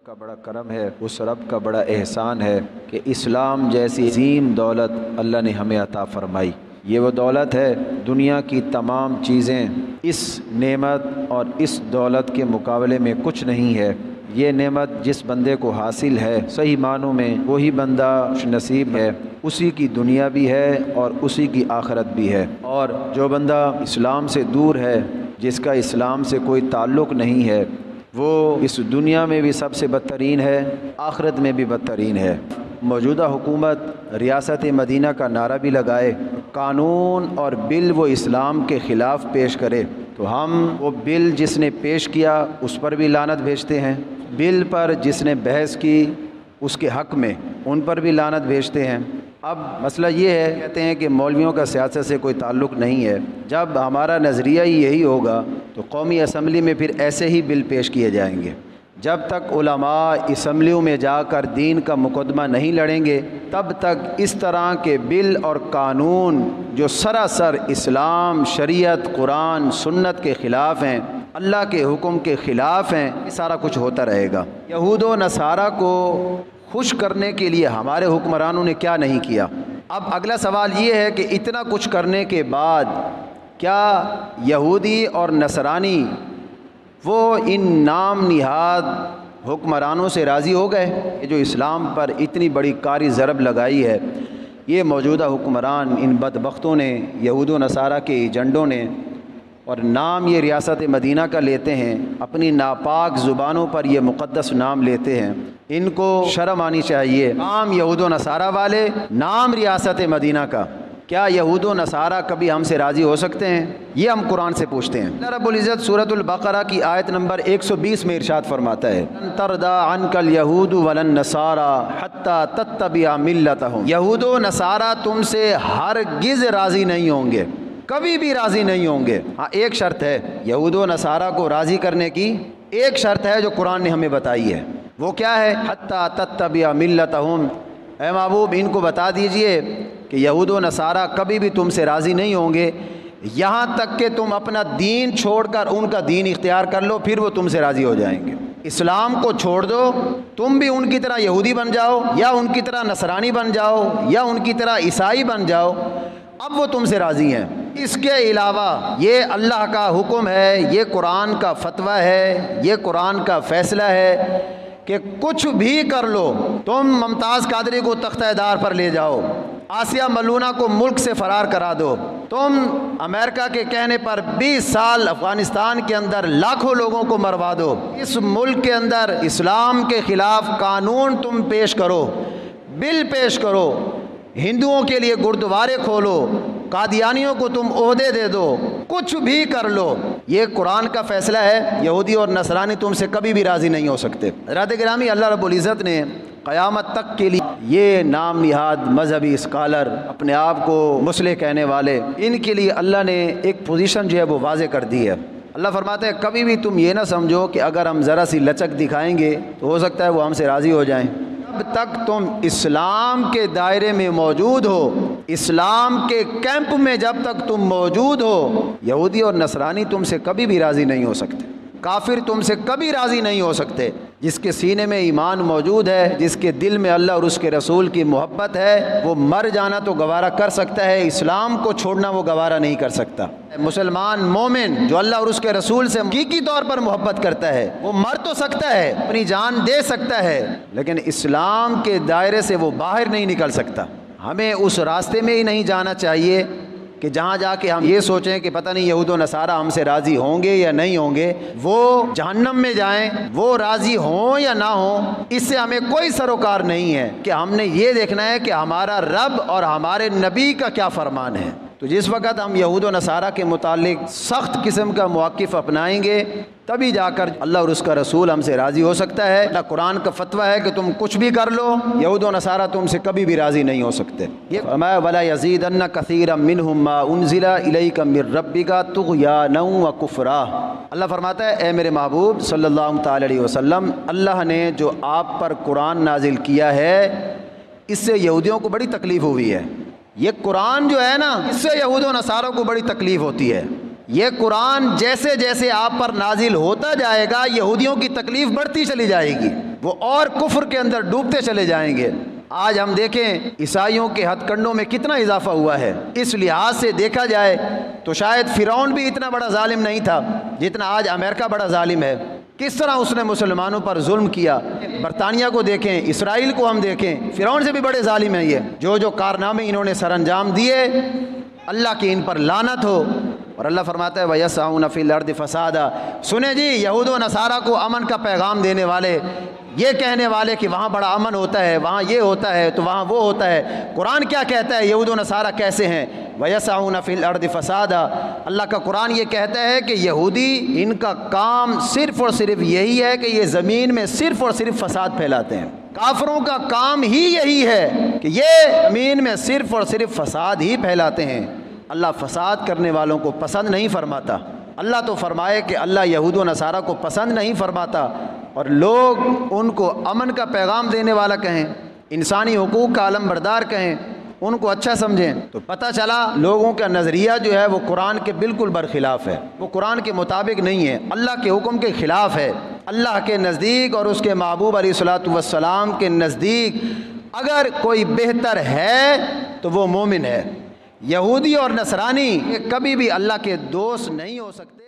کا بڑا کرم ہے، اس رب کا بڑا احسان ہے کہ اسلام جیسی عظیم دولت اللہ نے ہمیں عطا فرمائی۔ یہ وہ دولت ہے، دنیا کی تمام چیزیں اس نعمت اور اس دولت کے مقابلے میں کچھ نہیں ہے۔ یہ نعمت جس بندے کو حاصل ہے صحیح معنوں میں وہی بندہ خوش نصیب ہے، اسی کی دنیا بھی ہے اور اسی کی آخرت بھی ہے۔ اور جو بندہ اسلام سے دور ہے، جس کا اسلام سے کوئی تعلق نہیں ہے، وہ اس دنیا میں بھی سب سے بدترین ہے، آخرت میں بھی بدترین ہے۔ موجودہ حکومت ریاست مدینہ کا نعرہ بھی لگائے، قانون اور بل وہ اسلام کے خلاف پیش کرے، تو ہم وہ بل جس نے پیش کیا اس پر بھی لعنت بھیجتے ہیں، بل پر جس نے بحث کی اس کے حق میں ان پر بھی لعنت بھیجتے ہیں۔ اب مسئلہ یہ ہے، کہتے ہیں کہ مولویوں کا سیاست سے کوئی تعلق نہیں ہے۔ جب ہمارا نظریہ ہی یہی ہوگا تو قومی اسمبلی میں پھر ایسے ہی بل پیش کیے جائیں گے۔ جب تک علماء اسمبلیوں میں جا کر دین کا مقدمہ نہیں لڑیں گے، تب تک اس طرح کے بل اور قانون جو سراسر اسلام، شریعت، قرآن، سنت کے خلاف ہیں، اللہ کے حکم کے خلاف ہیں، یہ سارا کچھ ہوتا رہے گا۔ یہود و نصارہ کو خوش کرنے کے لیے ہمارے حکمرانوں نے کیا نہیں کیا؟ اب اگلا سوال یہ ہے کہ اتنا کچھ کرنے کے بعد کیا یہودی اور نصرانی وہ ان نام نہاد حکمرانوں سے راضی ہو گئے جو اسلام پر اتنی بڑی کاری ضرب لگائی ہے؟ یہ موجودہ حکمران، ان بدبختوں نے، یہود و نصارہ کے ایجنڈوں نے، اور نام یہ ریاست مدینہ کا لیتے ہیں، اپنی ناپاک زبانوں پر یہ مقدس نام لیتے ہیں، ان کو شرم آنی چاہیے۔ نام یہود و نصارہ والے، نام ریاست مدینہ کا، کیا یہود و نصارہ کبھی ہم سے راضی ہو سکتے ہیں؟ یہ ہم قرآن سے پوچھتے ہیں۔ اللہ رب العزت سورۃ البقرہ کی آیت نمبر 120 میں ارشاد فرماتا ہے، لن ترضى عنك اليهود ولا النصارى حتى تتبع ملتهم۔ یہود و نصارہ تم سے ہرگز راضی نہیں ہوں گے، کبھی بھی راضی نہیں ہوں گے۔ ہاں ایک شرط ہے، یہود و نصارہ کو راضی کرنے کی ایک شرط ہے جو قرآن نے ہمیں بتائی ہے، وہ کیا ہے؟ حتی تتبع ملتہم۔ اے محبوب ان کو بتا دیجئے کہ یہود و نصارہ کبھی بھی تم سے راضی نہیں ہوں گے یہاں تک کہ تم اپنا دین چھوڑ کر ان کا دین اختیار کر لو، پھر وہ تم سے راضی ہو جائیں گے۔ اسلام کو چھوڑ دو، تم بھی ان کی طرح یہودی بن جاؤ، یا ان کی طرح نصرانی بن جاؤ، یا ان کی طرح عیسائی بن جاؤ، اب وہ تم سے راضی ہیں۔ اس کے علاوہ یہ اللہ کا حکم ہے، یہ قرآن کا فتویٰ ہے، یہ قرآن کا فیصلہ ہے کہ کچھ بھی کر لو، تم ممتاز قادری کو تختہ دار پر لے جاؤ، آسیہ ملونہ کو ملک سے فرار کرا دو، تم امریکہ کے کہنے پر 20 سال افغانستان کے اندر لاکھوں لوگوں کو مروا دو، اس ملک کے اندر اسلام کے خلاف قانون تم پیش کرو، بل پیش کرو، ہندوؤں کے لیے گردوارے کھولو، قادیانیوں کو تم عہدے دے دو، کچھ بھی کر لو، یہ قرآن کا فیصلہ ہے، یہودی اور نصرانی تم سے کبھی بھی راضی نہیں ہو سکتے۔ حضرات گرامی، اللہ رب العزت نے قیامت تک کے لیے یہ نام نہاد مذہبی اسکالر، اپنے آپ کو مصلح کہنے والے، ان کے لیے اللہ نے ایک پوزیشن جو ہے وہ واضح کر دی ہے۔ اللہ فرماتا ہے کبھی بھی تم یہ نہ سمجھو کہ اگر ہم ذرا سی لچک دکھائیں گے تو ہو سکتا ہے وہ ہم سے راضی ہو جائیں۔ جب تک تم اسلام کے دائرے میں موجود ہو، اسلام کے کیمپ میں جب تک تم موجود ہو، یہودی اور نصرانی تم سے کبھی بھی راضی نہیں ہو سکتے، کافر تم سے کبھی راضی نہیں ہو سکتے۔ جس کے سینے میں ایمان موجود ہے، جس کے دل میں اللہ اور اس کے رسول کی محبت ہے، وہ مر جانا تو گوارہ کر سکتا ہے، اسلام کو چھوڑنا وہ گوارہ نہیں کر سکتا۔ مسلمان مومن جو اللہ اور اس کے رسول سے حقیقی طور پر محبت کرتا ہے، وہ مر تو سکتا ہے، اپنی جان دے سکتا ہے، لیکن اسلام کے دائرے سے وہ باہر نہیں نکل سکتا۔ ہمیں اس راستے میں ہی نہیں جانا چاہیے کہ جہاں جا کے ہم یہ سوچیں کہ پتہ نہیں یہود و نصارہ ہم سے راضی ہوں گے یا نہیں ہوں گے، وہ جہنم میں جائیں، وہ راضی ہوں یا نہ ہوں، اس سے ہمیں کوئی سروکار نہیں ہے۔ کہ ہم نے یہ دیکھنا ہے کہ ہمارا رب اور ہمارے نبی کا کیا فرمان ہے۔ تو جس وقت ہم یہود و نصارہ کے متعلق سخت قسم کا موقف اپنائیں گے، تبھی جا کر اللہ اور اس کا رسول ہم سے راضی ہو سکتا ہے۔ اللہ قرآن کا فتویٰ ہے کہ تم کچھ بھی کر لو، یہود و نصارہ تم سے کبھی بھی راضی نہیں ہو سکتے۔ یہ فرمایا وَلَا يَزِيدَنَّ كَثِيرًا مِّنْهُمْ مَا أُنزِلَ إِلَيْكَ مِن رَّبِّكَ طُغْيَانًا وَكُفْرًا۔ اللہ فرماتا ہے اے میرے محبوب صلی اللہ تعالی علیہ وسلم، اللہ نے جو آپ پر قرآن نازل کیا ہے، اس سے یہودیوں کو بڑی تکلیف ہوئی ہے۔ یہ قرآن جو ہے نا، اس سے یہود و نصاروں کو بڑی تکلیف ہوتی ہے۔ یہ قرآن جیسے جیسے آپ پر نازل ہوتا جائے گا یہودیوں کی تکلیف بڑھتی چلی جائے گی، وہ اور کفر کے اندر ڈوبتے چلے جائیں گے۔ آج ہم دیکھیں عیسائیوں کے ہتھ کنڈوں میں کتنا اضافہ ہوا ہے۔ اس لحاظ سے دیکھا جائے تو شاید فرعون بھی اتنا بڑا ظالم نہیں تھا جتنا آج امریکہ بڑا ظالم ہے۔ کس طرح اس نے مسلمانوں پر ظلم کیا۔ برطانیہ کو دیکھیں، اسرائیل کو ہم دیکھیں، فرعون سے بھی بڑے ظالم ہیں یہ۔ جو کارنامے انہوں نے سر انجام دیے، اللہ کی ان پر لعنت ہو۔ اور اللہ فرماتا ہے وَيَسْعَوْنَ فِي الْأَرْضِ فَسَادًا۔ سنیں جی، یہود و نصارہ کو امن کا پیغام دینے والے، یہ کہنے والے کہ وہاں بڑا امن ہوتا ہے، وہاں یہ ہوتا ہے تو وہاں وہ ہوتا ہے۔ قرآن کیا کہتا ہے یہود و نصارہ کیسے ہیں؟ وَيَسْعَوْنَ فِي الْأَرْضِ فَسَادًا۔ اللہ کا قرآن یہ کہتا ہے کہ یہودی، ان کا کام صرف اور صرف یہی ہے کہ یہ زمین میں صرف اور صرف فساد پھیلاتے ہیں۔ کافروں کا کام ہی یہی ہے کہ یہ زمین میں صرف اور صرف فساد ہی پھیلاتے ہیں۔ اللہ فساد کرنے والوں کو پسند نہیں فرماتا۔ اللہ تو فرمائے کہ اللہ یہود و نصارہ کو پسند نہیں فرماتا، اور لوگ ان کو امن کا پیغام دینے والا کہیں، انسانی حقوق کا علم بردار کہیں، ان کو اچھا سمجھیں، تو پتہ چلا لوگوں کا نظریہ جو ہے وہ قرآن کے بالکل برخلاف ہے، وہ قرآن کے مطابق نہیں ہے، اللہ کے حکم کے خلاف ہے۔ اللہ کے نزدیک اور اس کے محبوب علیہ الصلوۃ والسلام کے نزدیک اگر کوئی بہتر ہے تو وہ مومن ہے۔ یہودی اور نصرانی کبھی بھی اللہ کے دوست نہیں ہو سکتے۔